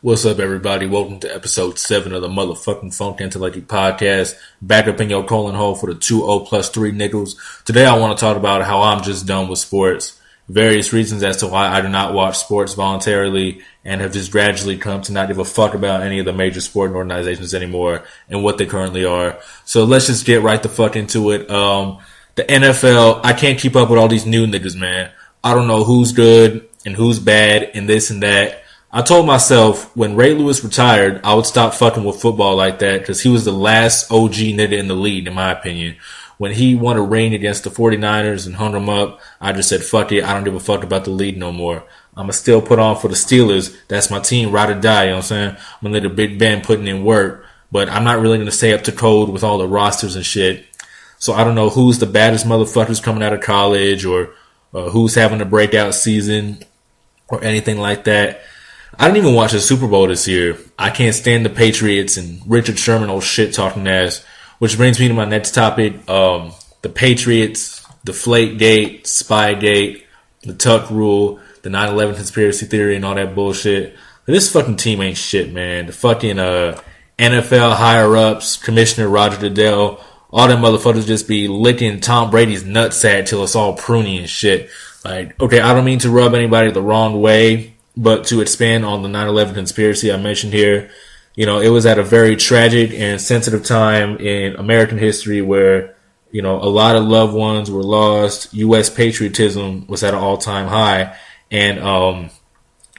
What's up, everybody? Welcome to episode 7 of the motherfucking Funkentelechy podcast. Back up in your colon hole for the 2-0 plus 3 nickels. Today I want to talk about how I'm just done with sports. Various reasons as to why I do not watch sports voluntarily and have just gradually come to not give a fuck about any of the major sporting organizations anymore and what they currently are. So let's just get right the fuck into it. The NFL, I can't keep up with all these new niggas, man. I don't know who's good and who's bad and this and that. I told myself when Ray Lewis retired, I would stop fucking with football like that because he was the last OG nigga in the league, in my opinion. When he won a ring against the 49ers and hung them up, I just said, fuck it, I don't give a fuck about the league no more. I'm going to still put on for the Steelers. That's my team, ride or die, you know what I'm saying? I'm going to let the Big Ben putting in work, but I'm not really going to stay up to code with all the rosters and shit. So I don't know who's the baddest motherfuckers coming out of college or who's having a breakout season or anything like that. I didn't even watch the Super Bowl this year. I can't stand the Patriots and Richard Sherman old shit talking ass. Which brings me to my next topic. The Patriots, Deflategate, Spygate, the Tuck Rule, the 9/11 conspiracy theory and all that bullshit. This fucking team ain't shit, man. The fucking NFL higher-ups, Commissioner Roger Goodell, all them motherfuckers just be licking Tom Brady's nutsack till it's all pruny and shit. Like, okay, I don't mean to rub anybody the wrong way, but to expand on the 9/11 conspiracy I mentioned here, you know, it was at a very tragic and sensitive time in American history where, you know, a lot of loved ones were lost. U.S. patriotism was at an all-time high. And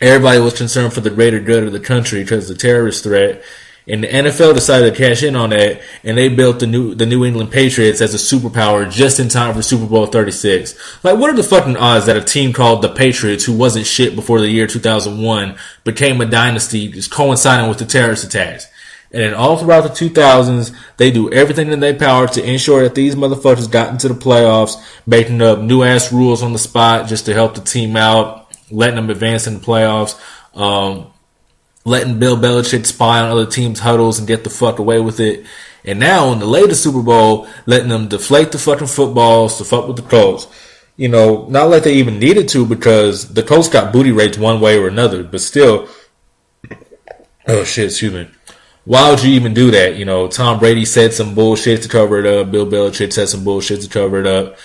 everybody was concerned for the greater good of the country because of the terrorist threat. And the NFL decided to cash in on that, and they built the New England Patriots as a superpower just in time for Super Bowl 36. Like, what are the fucking odds that a team called the Patriots, who wasn't shit before the year 2001, became a dynasty just coinciding with the terrorist attacks? And then all throughout the 2000s, they do everything in their power to ensure that these motherfuckers got into the playoffs, making up new-ass rules on the spot just to help the team out, letting them advance in the playoffs, letting Bill Belichick spy on other teams' huddles and get the fuck away with it. And now in the latest Super Bowl, letting them deflate the fucking footballs to fuck with the Colts. You know, not like they even needed to because the Colts got booty raped one way or another. But still, oh shit, excuse me. Why would you even do that? You know, Tom Brady said some bullshit to cover it up. Bill Belichick said some bullshit to cover it up.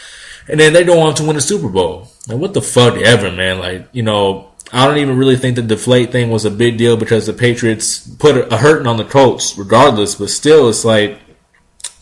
And then they go on to win the Super Bowl. Like, what the fuck ever, man? Like, you know, I don't even really think the deflate thing was a big deal because the Patriots put a hurting on the Colts regardless. But still, it's like,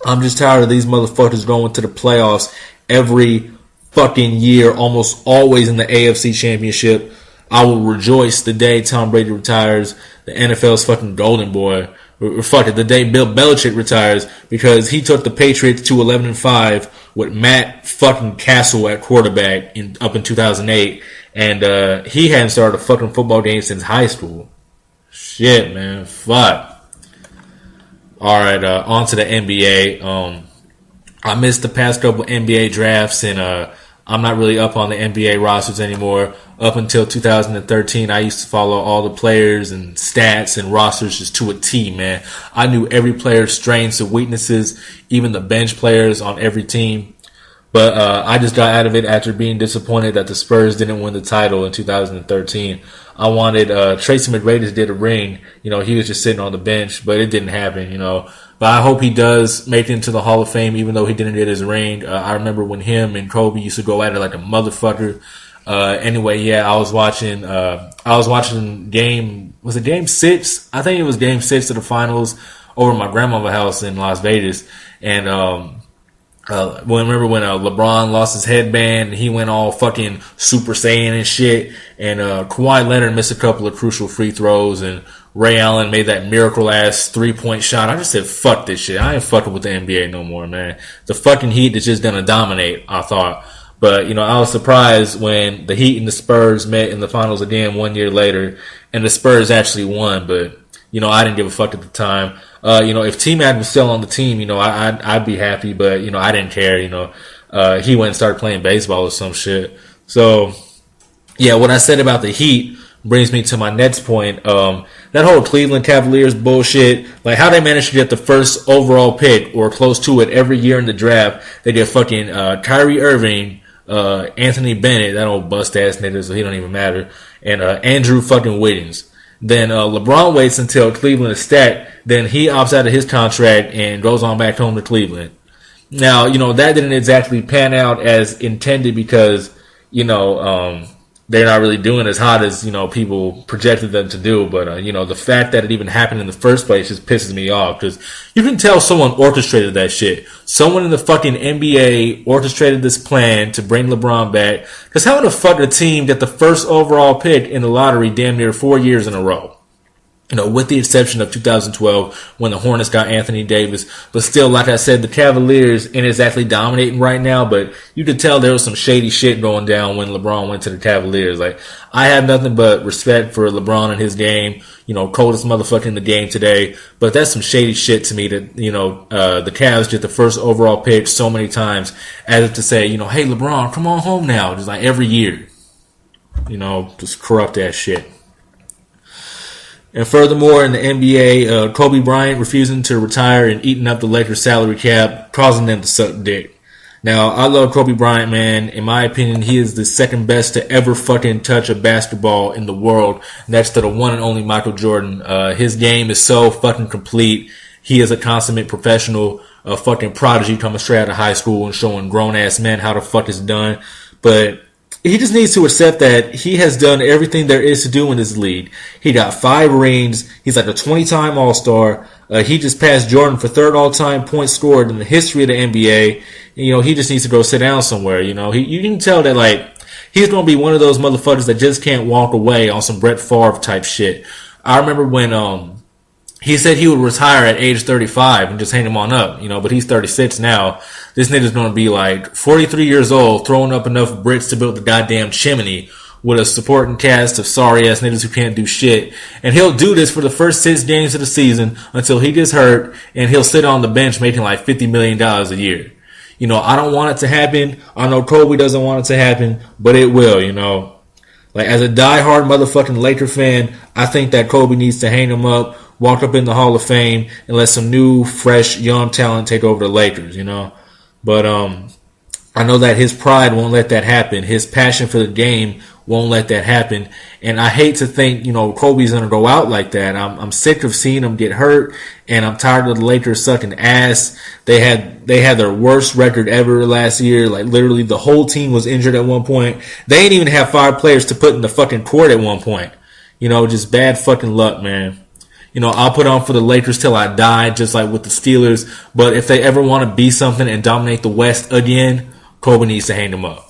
I'm just tired of these motherfuckers going to the playoffs every fucking year, almost always in the AFC Championship. I will rejoice the day Tom Brady retires, the NFL's fucking golden boy. Or fuck it, the day Bill Belichick retires because he took the Patriots to 11-5 with Matt fucking Castle at quarterback up in 2008. And he hadn't started a fucking football game since high school. Shit, man. Fuck. Alright, on to the NBA. I missed the past couple NBA drafts and I'm not really up on the NBA rosters anymore. Up until 2013, I used to follow all the players and stats and rosters just to a T, man. I knew every player's strengths and weaknesses, even the bench players on every team. But I just got out of it after being disappointed that the Spurs didn't win the title in 2013. I wanted Tracy McGrady to get a ring. You know, he was just sitting on the bench, but it didn't happen, you know. But I hope he does make it into the Hall of Fame, even though he didn't get his ring. I remember when him and Kobe used to go at it like a motherfucker. Anyway, yeah, I was watching was it game 6? I think it was game 6 of the finals over at my grandmother's house in Las Vegas. And, remember when LeBron lost his headband and he went all fucking Super Saiyan and shit, and Kawhi Leonard missed a couple of crucial free throws, and Ray Allen made that miracle ass 3-point shot. I just said, fuck this shit. I ain't fucking with the NBA no more, man. The fucking Heat is just gonna dominate, I thought. But, you know, I was surprised when the Heat and the Spurs met in the finals again 1 year later, and the Spurs actually won, but, you know, I didn't give a fuck at the time. You know, if T-Mac was still on the team, you know, I'd be happy, but, you know, I didn't care, you know. He went and started playing baseball or some shit. So, yeah, what I said about the Heat brings me to my next point. That whole Cleveland Cavaliers bullshit, like how they managed to get the first overall pick or close to it every year in the draft. They get fucking Kyrie Irving, Anthony Bennett, that old bust ass nigga, so he don't even matter, and Andrew fucking Wiggins. Then LeBron waits until Cleveland is stacked. Then he opts out of his contract and goes on back home to Cleveland. Now, that didn't exactly pan out as intended because, they're not really doing as hot as, people projected them to do. But, the fact that it even happened in the first place just pisses me off because you can tell someone orchestrated that shit. Someone in the fucking NBA orchestrated this plan to bring LeBron back. Because how the fuck did a team get the first overall pick in the lottery damn near 4 years in a row? With the exception of 2012 when the Hornets got Anthony Davis. But still, like I said, the Cavaliers ain't exactly dominating right now, but you could tell there was some shady shit going down when LeBron went to the Cavaliers. Like, I have nothing but respect for LeBron and his game. Coldest motherfucker in the game today. But that's some shady shit to me that, the Cavs get the first overall pick so many times as if to say, hey, LeBron, come on home now. Just like every year. Just corrupt ass shit. And furthermore, in the NBA, Kobe Bryant refusing to retire and eating up the Lakers salary cap, causing them to suck dick. Now, I love Kobe Bryant, man. In my opinion, he is the second best to ever fucking touch a basketball in the world, next to the one and only Michael Jordan. His game is so fucking complete. He is a consummate professional, a fucking prodigy coming straight out of high school and showing grown-ass men how the fuck it's done. But he just needs to accept that he has done everything there is to do in this league. He got 5 rings. He's like a 20-time All-Star. He just passed Jordan for third all-time points scored in the history of the NBA. He just needs to go sit down somewhere. You can tell that, like, he's going to be one of those motherfuckers that just can't walk away on some Brett Favre type shit. I remember when he said he would retire at age 35 and just hang him on up, but he's 36 now. This nigga's gonna be like 43 years old, throwing up enough bricks to build the goddamn chimney with a supporting cast of sorry ass niggas who can't do shit. And he'll do this for the first 6 games of the season until he gets hurt and he'll sit on the bench making like $50 million a year. I don't want it to happen. I know Kobe doesn't want it to happen, but it will, Like, as a diehard motherfucking Laker fan, I think that Kobe needs to hang him up, walk up in the Hall of Fame, and let some new, fresh, young talent take over the Lakers, But I know that his pride won't let that happen. His passion for the game won't let that happen. And I hate to think, Kobe's going to go out like that. I'm sick of seeing him get hurt, and I'm tired of the Lakers sucking ass. They had their worst record ever last year. Like, literally, the whole team was injured at one point. They ain't even have 5 players to put in the fucking court at one point. Just bad fucking luck, man. I'll put on for the Lakers till I die, just like with the Steelers. But if they ever want to be something and dominate the West again, Kobe needs to hang them up.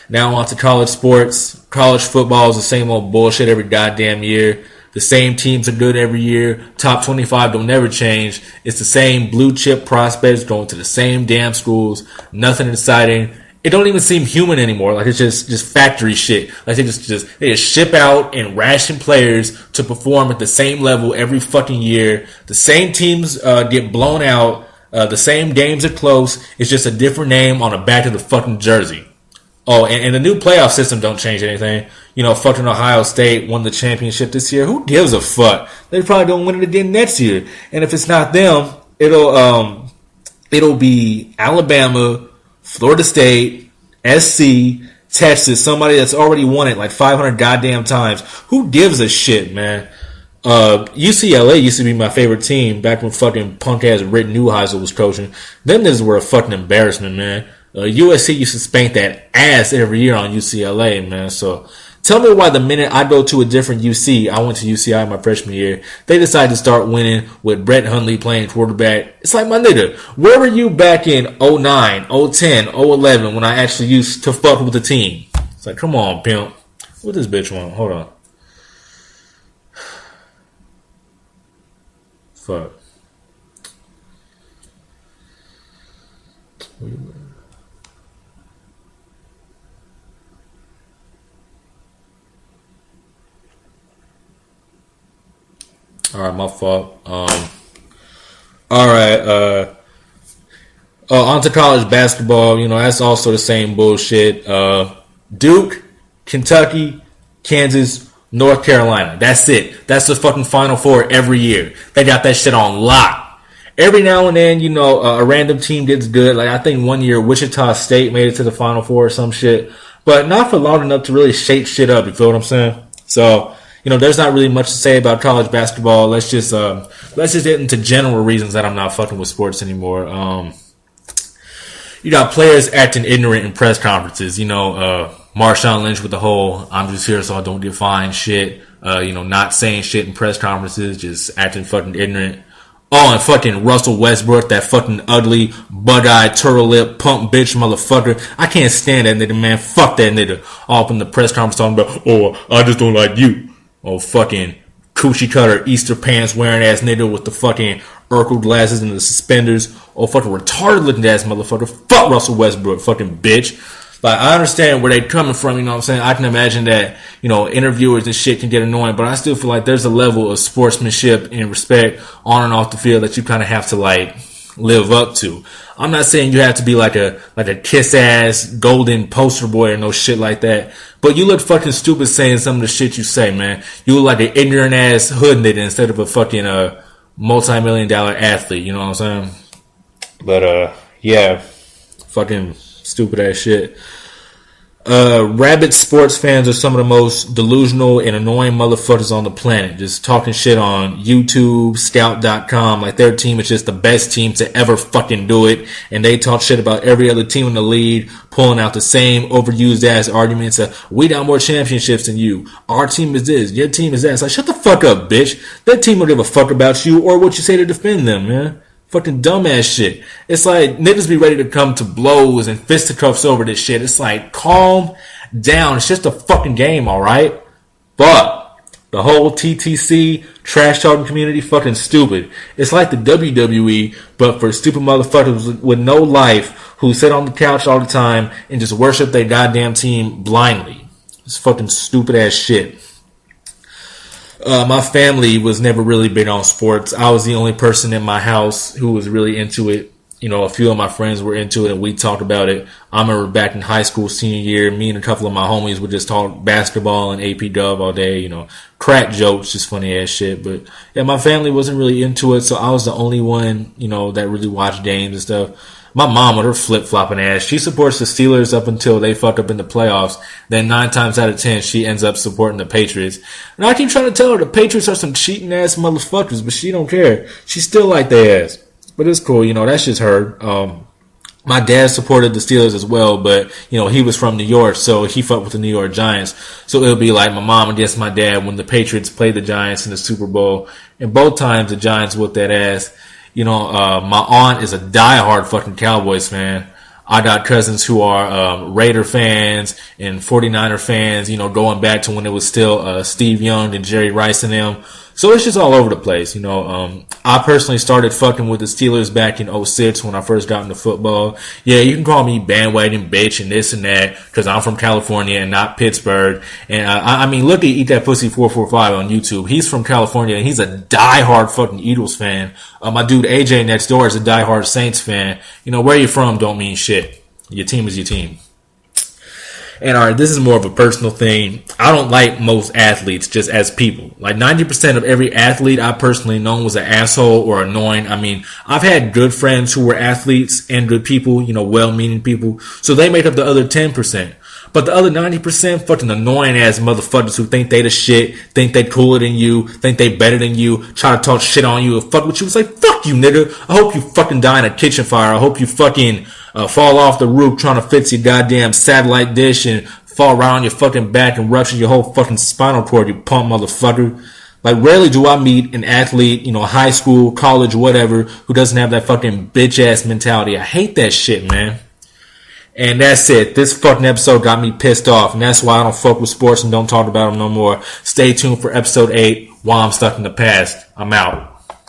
Now on to college sports. College football is the same old bullshit every goddamn year. The same teams are good every year. Top 25 don't never change. It's the same blue chip prospects going to the same damn schools. Nothing exciting. It don't even seem human anymore. Like, it's just factory shit. Like, they just ship out and ration players to perform at the same level every fucking year. The same teams get blown out. The same games are close. It's just a different name on the back of the fucking jersey. Oh, and the new playoff system don't change anything. Fucking Ohio State won the championship this year. Who gives a fuck? They probably don't win it again next year. And if it's not them, it'll be Alabama, Florida State, SC, Texas, somebody that's already won it like 500 goddamn times. Who gives a shit, man? UCLA used to be my favorite team back when fucking punk ass Rick Neuheisel was coaching. Them niggas were a fucking embarrassment, man. USC used to spank that ass every year on UCLA, man. So tell me why the minute I go to a different UC, I went to UCI my freshman year, they decided to start winning with Brett Hundley playing quarterback. It's like, my nigga, where were you back in 09, 010, 011 when I actually used to fuck with the team? It's like, come on, pimp. What this bitch want? Hold on. Fuck. Alright, my fault. Alright, on to college basketball. That's also the same bullshit. Duke, Kentucky, Kansas, North Carolina. That's it. That's the fucking Final Four every year. They got that shit on lock. Every now and then, a random team gets good. Like, I think one year Wichita State made it to the Final Four or some shit. But not for long enough to really shake shit up. You feel what I'm saying? So, there's not really much to say about college basketball. Let's just get into general reasons that I'm not fucking with sports anymore. You got players acting ignorant in press conferences. Marshawn Lynch with the whole "I'm just here so I don't get fined" shit. Not saying shit in press conferences, just acting fucking ignorant. Oh, and fucking Russell Westbrook, that fucking ugly, bug-eyed, turtle lip, pump bitch motherfucker. I can't stand that nigga, man. Fuck that nigga. All up in the press conference talking about, oh, I just don't like you. Oh, fucking coochie cutter, Easter pants wearing ass nigga with the fucking Urkel glasses and the suspenders. Oh, fucking retarded looking ass motherfucker. Fuck Russell Westbrook, fucking bitch. Like, I understand where they're coming from, you know what I'm saying? I can imagine that, interviewers and shit can get annoying, but I still feel like there's a level of sportsmanship and respect on and off the field that you kind of have to, live up to. I'm not saying you have to be like a kiss-ass golden poster boy or no shit like that, but you look fucking stupid saying some of the shit you say, man. You look like an ignorant-ass hood nigga instead of a fucking multi-million-dollar athlete, you know what I'm saying? But, yeah, fucking stupid ass shit. Rabid sports fans are some of the most delusional and annoying motherfuckers on the planet. Just talking shit on YouTube, Scout.com, like their team is just the best team to ever fucking do it. And they talk shit about every other team in the league, pulling out the same overused ass arguments of, we got more championships than you. Our team is this, your team is that. It's like, shut the fuck up, bitch. That team don't give a fuck about you or what you say to defend them, man. Fucking dumbass shit. It's like niggas be ready to come to blows and fisticuffs over this shit. It's like, calm down. It's just a fucking game, alright? But the whole TTC trash talking community fucking stupid. It's like the WWE, but for stupid motherfuckers with no life who sit on the couch all the time and just worship their goddamn team blindly. It's fucking stupid ass shit. My family was never really big on sports. I was the only person in my house who was really into it. A few of my friends were into it and we talked about it. I remember back in high school, senior year, me and a couple of my homies would just talk basketball and AP Dub all day, crack jokes, just funny ass shit. But yeah, my family wasn't really into it, so I was the only one, that really watched games and stuff. My mom with her flip-flopping ass, she supports the Steelers up until they fuck up in the playoffs. Then 9 times out of 10, she ends up supporting the Patriots. And I keep trying to tell her the Patriots are some cheating ass motherfuckers, but she don't care. She still like their ass. But it's cool, that's just her. My dad supported the Steelers as well, but, he was from New York, so he fucked with the New York Giants. So it'll be like my mom against my dad when the Patriots played the Giants in the Super Bowl. And both times the Giants whooped that ass. My aunt is a diehard fucking Cowboys fan. I got cousins who are Raider fans and 49er fans, going back to when it was still Steve Young and Jerry Rice and them. So it's just all over the place, I personally started fucking with the Steelers back in 2006 when I first got into football. Yeah, you can call me bandwagon bitch and this and that because I'm from California and not Pittsburgh. And I mean, look at Eat That Pussy 445 on YouTube. He's from California and he's a diehard fucking Eagles fan. My dude AJ next door is a diehard Saints fan. Where you from don't mean shit. Your team is your team. And alright, this is more of a personal thing. I don't like most athletes just as people. Like 90% of every athlete I personally known was an asshole or annoying. I mean, I've had good friends who were athletes and good people, well-meaning people. So they make up the other 10%. But the other 90% fucking annoying ass motherfuckers who think they the shit, think they cooler than you, think they better than you, try to talk shit on you and fuck with you. It's like, fuck you, nigga. I hope you fucking die in a kitchen fire. I hope you fucking fall off the roof trying to fix your goddamn satellite dish and fall right on your fucking back and rupture your whole fucking spinal cord, you punk motherfucker. Like, rarely do I meet an athlete, high school, college, whatever, who doesn't have that fucking bitch ass mentality. I hate that shit, man. And that's it. This fucking episode got me pissed off, and that's why I don't fuck with sports and don't talk about them no more. Stay tuned for episode 8 while I'm stuck in the past. I'm out.